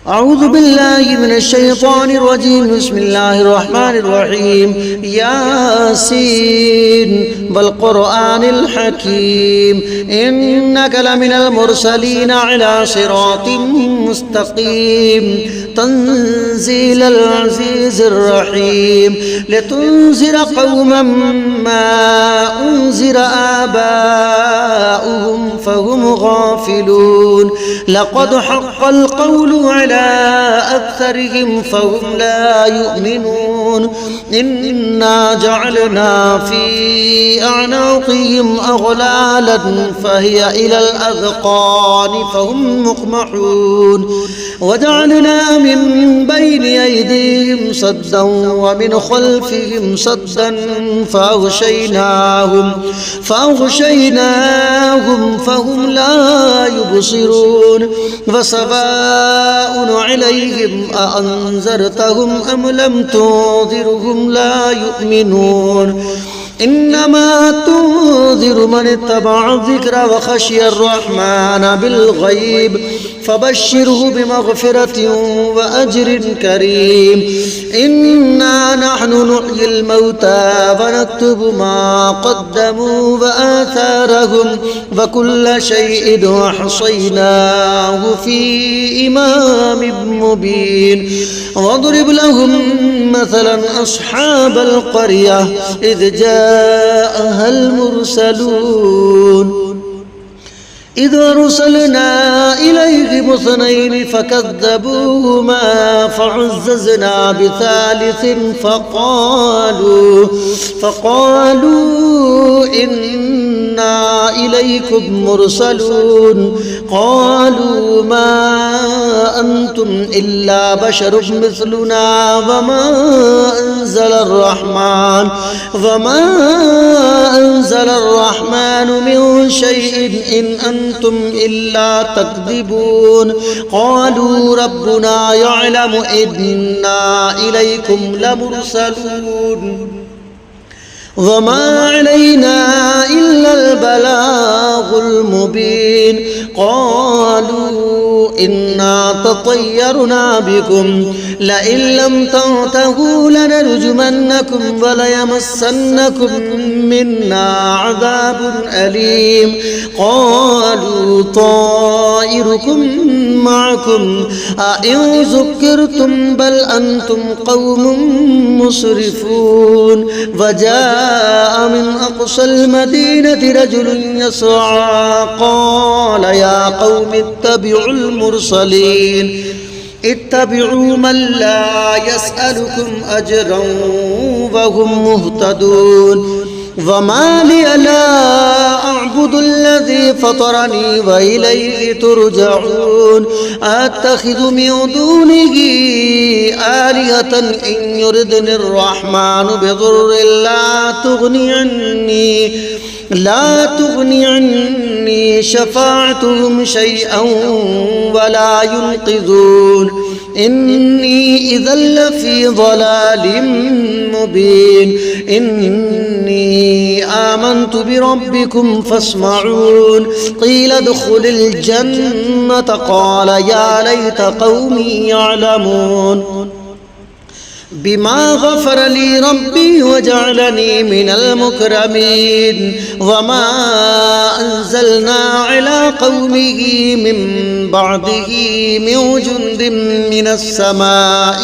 أعوذ بالله من الشيطان الرجيم بسم الله الرحمن الرحيم ياسين والقرآن الحكيم إنك لمن المرسلين على صراط مستقيم تنزيل العزيز الرحيم لتنذر قوما ما أنذر آباؤهم فهم غافلون لقد حق القول على أكثرهم فهم لا يؤمنون إنا جعلنا في أعناقهم أغلالا فهي إلى الأذقان فهم مقمحون وجعلنا من بين أيديهم صدا ومن خلفهم صدا فأغشيناهم فهم لا يبصرون وسواء عليهم أأنذرتهم أم لم تنذرهم لا يؤمنون إنما تنذر من اتبع الذكر وخشي الرحمن بالغيب فبشره بمغفرة وأجر كريم إنا نحن نحيي الموتى ونكتب ما قدموا وآثارهم وكل شيء أحصيناه في إمام مبين واضرب لهم مثلا أصحاب القرية إذ جاءها المرسلون إذ أرسلنا إليهم اثنين فكذبوهما فعززنا بثالث فقالوا إنا إليكم مرسلون قالوا ما أنتم إلا بشر مثلنا وما أنزل الرحمن من شيء إن أنتم إلا تكذبون قالوا ربنا يعلم إنا إليكم لمرسلون وما علينا إلا البلاغ المبين قالوا إنا تطيرنا بكم لئن لم تنتهوا لنرجمنكم وليمسنكم منا عذاب أليم قالوا طائركم معكم أئن ذكرتم بل أنتم قوم مسرفون وجاء من أقصى المدينة رجل يسعى قال يا قوم اتبعوا المرسلين اتبعوا من لا يسألكم أجرا وهم مهتدون وما لي لا أعبد الذي فطرني وإليه ترجعون أتخذ من دونه آلهة إن يردني الرحمن بضر لا تغني عني شفاعتهم شيئا ولا ينقذون إني إذا لفي ضلال مبين إني آمنت بربكم فاسمعون قيل ادخل الجنة قال يا ليت قومي يعلمون بما غفر لي ربي وجعلني من المكرمين وما أنزلنا على قومه من بعده من جند من السماء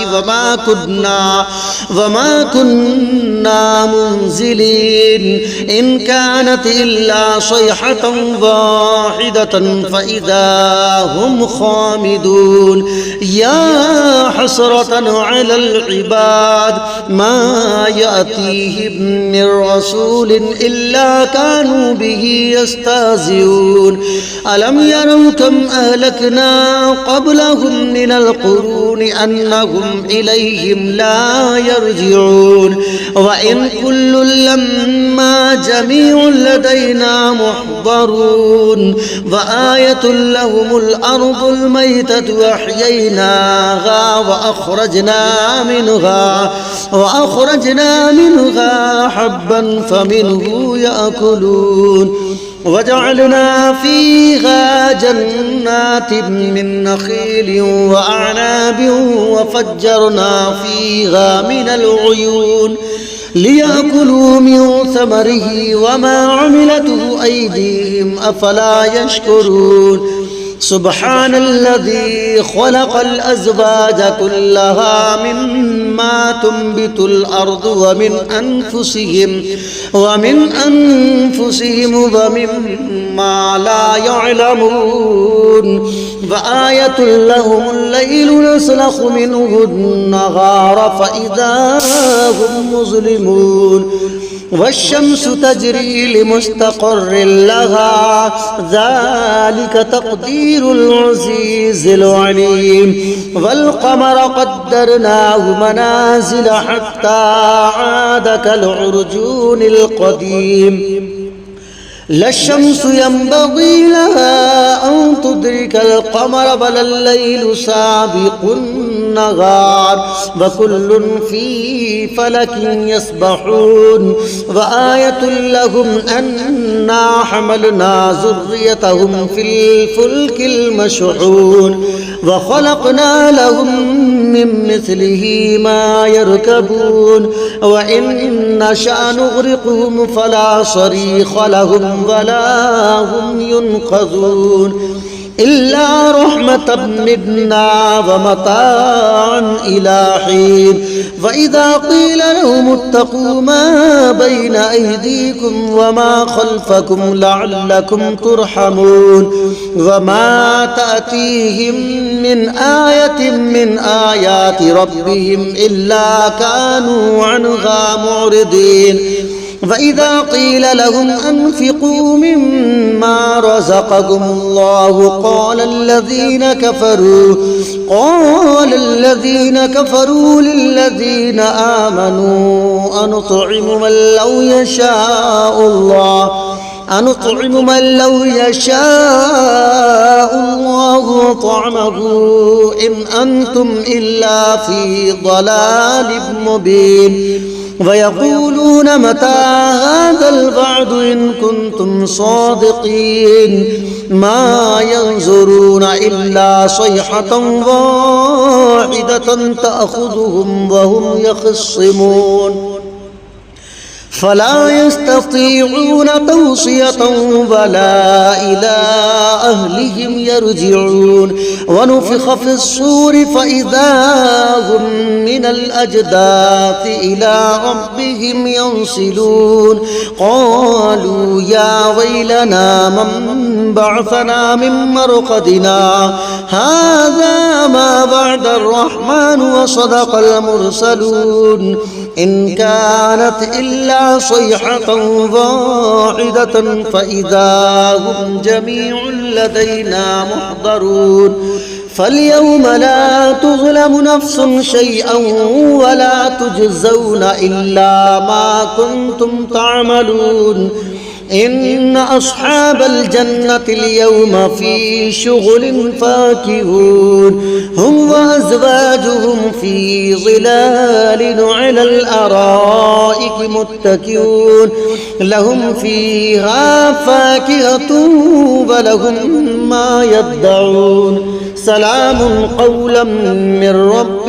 وما كنا منزلين إن كانت إلا صيحة واحدة فإذا هم خامدون يا حسرة على العباد ما يأتيهم من رسول إلا كانوا به يستهزئون ألم يروا كم أهلكنا قبلهم من القرون أنهم إليهم لا يرجعون وإن كل لما جميع لدينا محضرون وآية لهم الأرض الميتة وأحييناها وأخرجنا منها حبا فمنه يأكلون وجعلنا فيها جنات من نخيل وأعناب وفجرنا فيها من العيون ليأكلوا من ثمره وما عملته أيديهم أفلا يشكرون سبحان الذي خلق الأزواج كلها مما تنبت الأرض ومن أنفسهم ومما لا يعلمون وآية لهم الليل نسلخ منه النهار فإذا هم مظلمون والشمس تجري لمستقر لها ذلك تقدير العزيز العليم والقمر قدرناه منازل حتى عاد كالعرجون القديم لا الشمس ينبغي لها أن تدرك القمر بل الليل سابق النهار وكل في فلك يسبحون وآية لهم أنا حملنا ذريتهم في الفلك المشحون وخلقنا لهم من مثله ما يركبون وإن نشأ نغرقهم فلا صريخ لهم ولا هم ينقذون إلا رحمة منا ومتاعا إلى حين فإذا قيل لهم اتقوا ما بين أيديكم وما خلفكم لعلكم ترحمون وما تأتيهم من آية من آيات ربهم إلا كانوا عنها معرضين وإذا قيل لهم أنفقوا مما رزقكم الله قال الذين كفروا للذين آمنوا أنطعم من لو يشاء الله طعمه إن أنتم إلا في ضلال مبين ويقولون متى هذا الوعد إن كنتم صادقين ما ينظرون إلا صيحة واحدة تأخذهم وهم يخصمون فلا يستطيعون توصية ولا إلى أهلهم يرجعون ونفخ في الصور فإذا هم من الأجداث إلى ربهم ينسلون قالوا يا ويلنا من بعثنا من مرقدنا هذا ما وعد الرحمن وصدق المرسلون إن كانت إلا صيحة واحدة فإذا هم جميع لدينا محضرون فاليوم لا تظلم نفس شيئا ولا تجزون إلا ما كنتم تعملون إن أصحاب الجنة اليوم في شغل فاكهون هم وأزواجهم في ظلال على الأرائك متكئون لهم فيها فاكهة ولهم ما يدعون سلام قولا من رب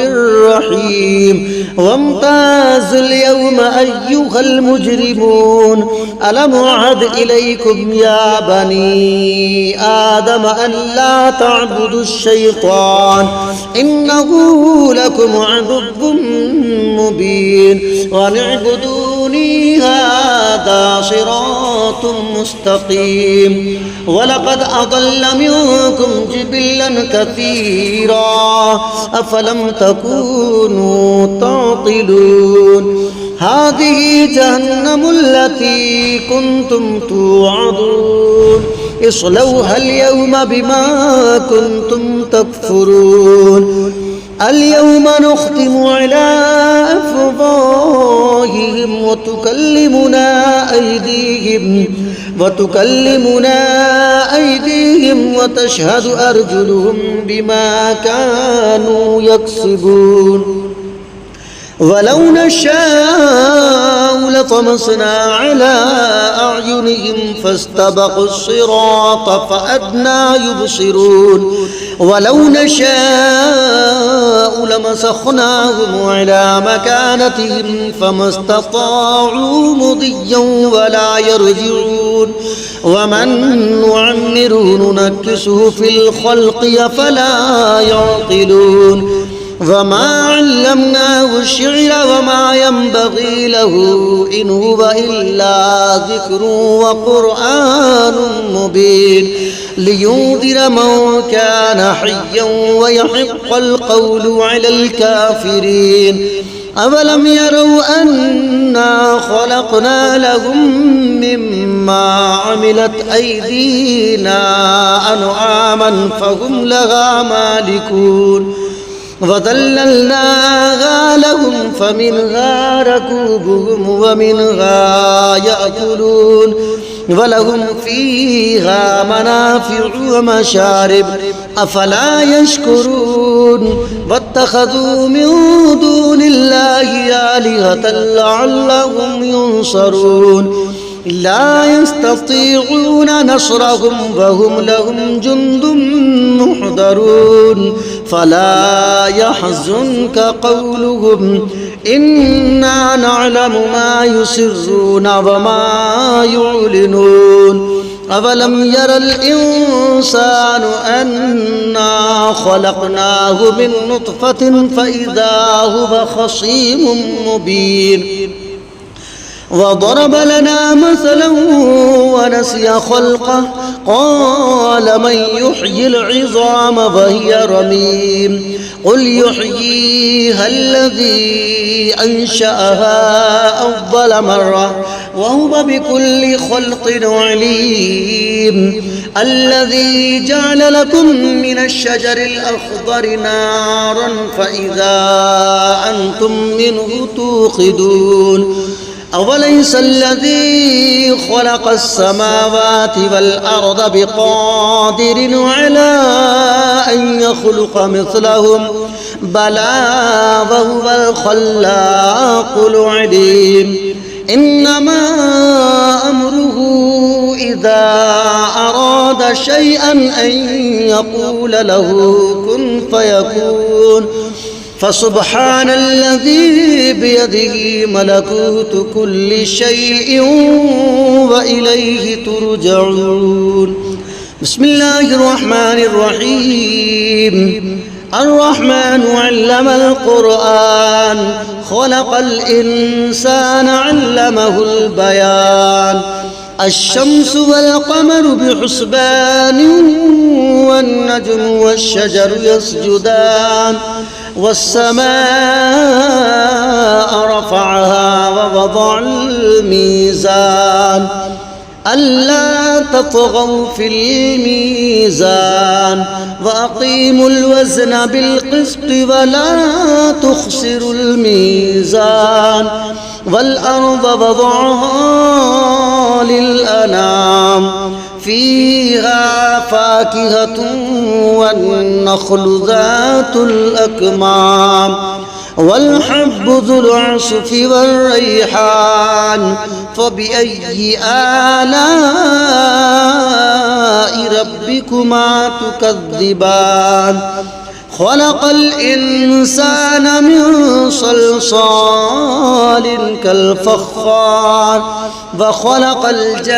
رحيم وامتازوا اليوم أيها المجرمون ألم أعهد إليكم يا بني آدم أن لا تعبدوا الشيطان إنه لكم عدو مبين وأن اعبدوني هذا صراط مستقيم ولقد أضل منكم جبلا كثيرا أفلم تكونوا تعقلون هذه جهنم التي كنتم توعدون اصلوها اليوم بما كنتم تكفرون اليوم نختم على أفواههم وتكلمنا أيديهم وتشهد أرجلهم بما كانوا يكسبون ولو نشاء لطمسنا على أعينهم فاستبقوا الصراط فأنى يبصرون ولو نشاء لمسخناهم على مكانتهم فما استطاعوا مضيا ولا يرجعون ومن نعمره ننكسه في الخلق أفلا يعقلون وما علمناه الشعر وما ينبغي له إن هو إلا ذكر وقرآن مبين لينذر من كان حيا ويحق القول على الكافرين أولم يروا أنا خلقنا لهم مما عملت أيدينا أنعاما فهم لها مالكون وذللناها لهم فمنها ركوبهم ومنها يأكلون ولهم فيها منافع ومشارب أفلا يشكرون واتخذوا من دون الله آلهة لعلهم ينصرون لا يستطيعون نصرهم وهم لهم جند محضرون فلا يحزنك قولهم إنا نعلم ما يسرون وما يعلنون أولم ير الإنسان أنا خلقناه من نطفة فإذا هو خصيم مبين وضرب لنا مثلا ونسي خلقه قال من يحيي العظام وهي رميم قل يحييها الذي أنشأها أول مرة وهو بكل خلق عليم الذي جعل لكم من الشجر الأخضر نارا فإذا أنتم منه توقدون أوليس الذي خلق السماوات والأرض بقادر على أن يخلق مثلهم بلى وهو الخلاق العليم إنما أمره إذا أراد شيئا أن يقول له كن فيكون فسبحان الذي بيده ملكوت كل شيء وإليه ترجعون بسم الله الرحمن الرحيم الرحمن علم القرآن خلق الإنسان علمه البيان الشمس والقمر بحسبان والنجم والشجر يسجدان والسماء رفعها ووضع الميزان ألا تطغوا في الميزان وأقيموا الوزن بالقسط ولا تخسروا الميزان والأرض وضعها للأنام فيها فاكهة والنخل ذات الأكمام والحب ذو العصف والريحان فبأي آلاء ربكما تكذبان خلق الإنسان من صلصال كالفخار وخلق الجن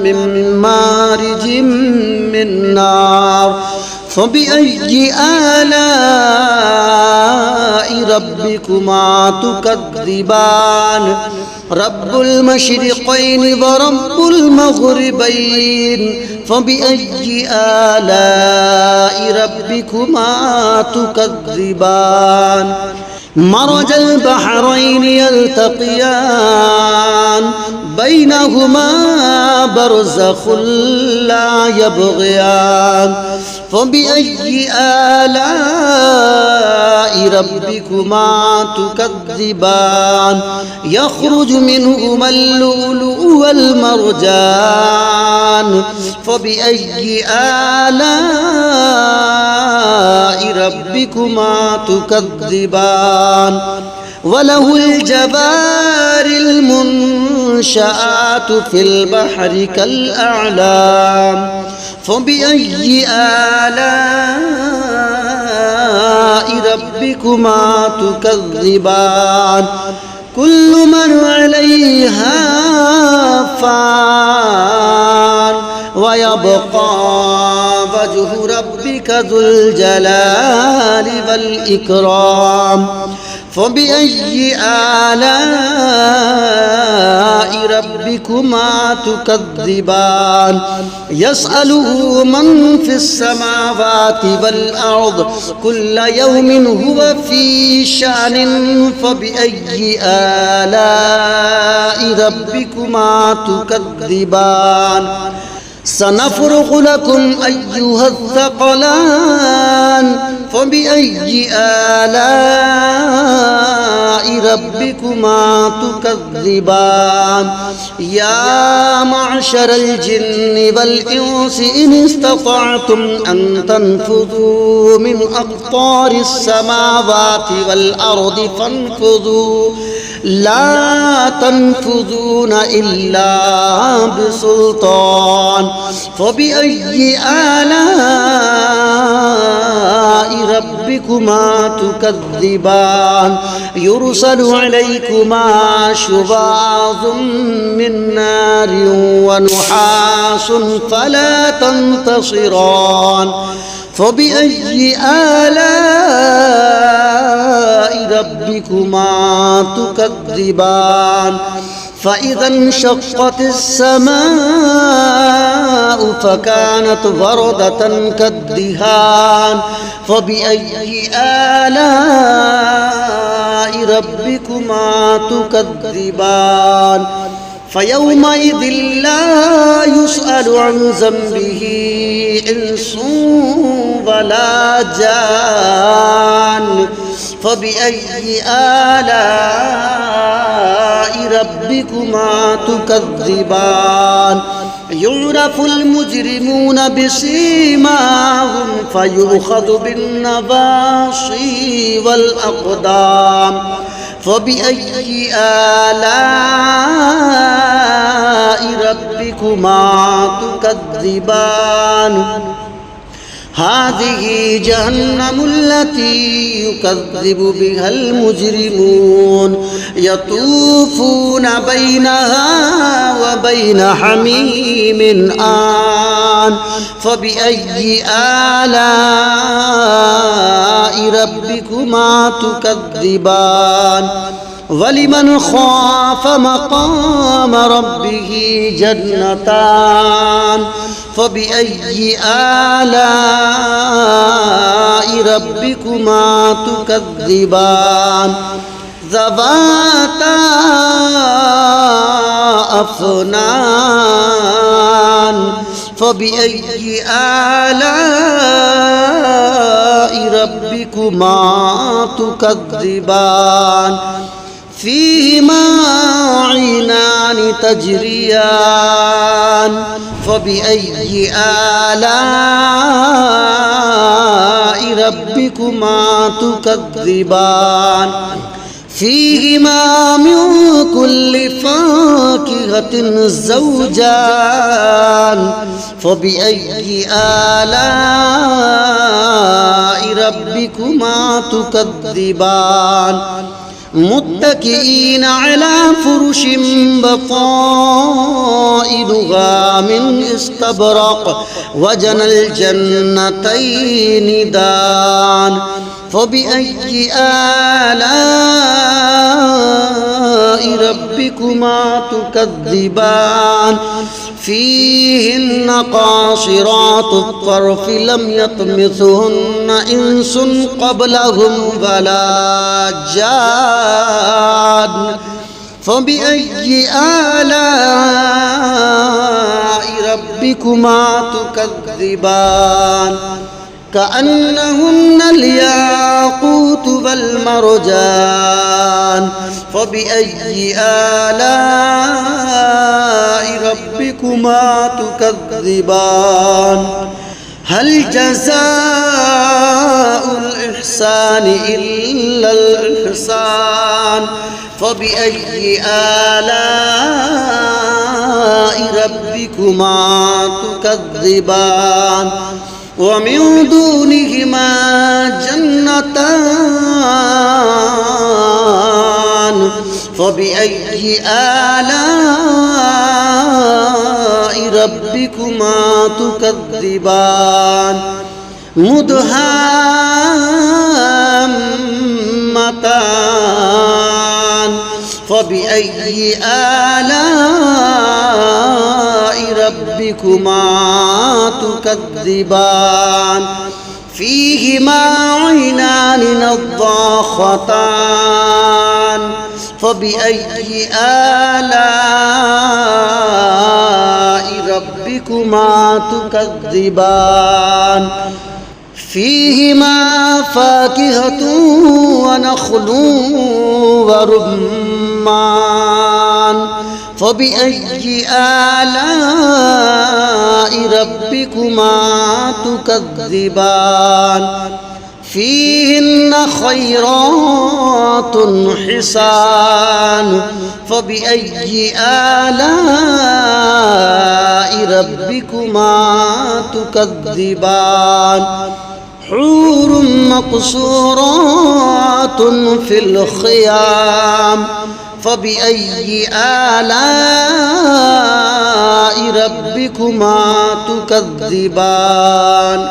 من مارج من نار فبأي آلاء ربكما تكذبان رب المشرقين ورب المغربين فبأي آلاء ربكما تكذبان مرج البحرين يلتقيان بينهما برزخ لا يبغيان فبأي آلاء ربكما تكذبان يخرج منهما اللؤلؤ والمرجان فبأي آلاء ربكما تكذبان وله الجوار المنشآت في البحر كالأعلام فبأي آلاء ربكما تكذبان كل من عليها فان ويبقى وجه ربك ذو الجلال والإكرام فبأي آلاء ربكما تكذبان يسأله من في السماوات والأرض كل يوم هو في شأن فبأي آلاء ربكما تكذبان سنفرغ لكم أيها الثقلان فبأي آلاء ربكما تكذبان يا معشر الجن والإنس إن استطعتم أن تنفذوا من أقطار السماوات والأرض فانفذوا لا تنفذون إلا بسلطان فبأي آلاء ربكما تكذبان يرسل عليكما شواظ من نار ونحاس فلا تنتصران فبأي آلاء ربكما تكذبان فإذا انشقت السماء فكانت وردة كالدهان فبأي آلاء ربكما تكذبان فيومئذ لا يسأل عن ذنبه إنس ولا جان فبأي آلاء ربكما تكذبان يعرف المجرمون بسيماهم فيؤخذ بالنواصي والأقدام فبأي آلاء ربكما تكذبان هذه جهنم التي يكذب بها المجرمون يطوفون بينها وبين حميم آن فبأي آلاء ربكما تكذبان ولمن خاف مقام ربه جنتان فبأي آلاء ربكما تكذبان ذواتا أفنان فبأي آلاء ربكما تكذبان فيهما عينان تجريان فبأي آلاء ربكما تكذبان فيهما من كل فاكهة زوجان فبأي آلاء ربكما تكذبان متكئين على فرش بطائنها من استبرق وجنى الجنتين دان فبأي آلاء ربكما تكذبان فيهن قاصرات الطرف لم يطمثهن إنس قبلهم ولا جان فبأي آلاء ربكما تكذبان كأنهن الياقوت والمرجان فبأي آلاء ربكما تكذبان هل جزاء الإحسان إلا الإحسان فبأي آلاء ربكما تكذبان ومن دونهما جنتان فبأي آلاء ربكما تكذبان مدهامتان فبأي آلاء ربكما تكذبان فيهما عينان نضاختان فبأي آلاء ربكما تكذبان فيهما فاكهة ونخل ورمان فبأي آلاء ربكما تكذبان فيهن خيرات حسان فبأي آلاء ربكما تكذبان حور مقصورات في الخيام فبأي آلاء ربكما تكذبان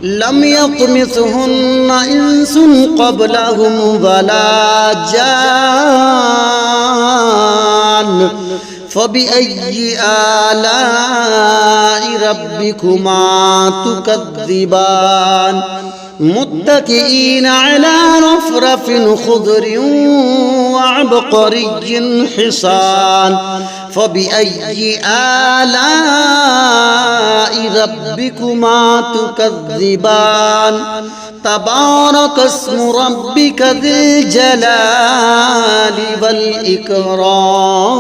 لم يطمثهن إنس قبلهم ولا جان فبأي آلاء ربكما تكذبان متكئين على رفرف خضر وعبقري حصان فبأي آلاء ربكما تكذبان تبارك اسم ربك ذي الجلال والإكرام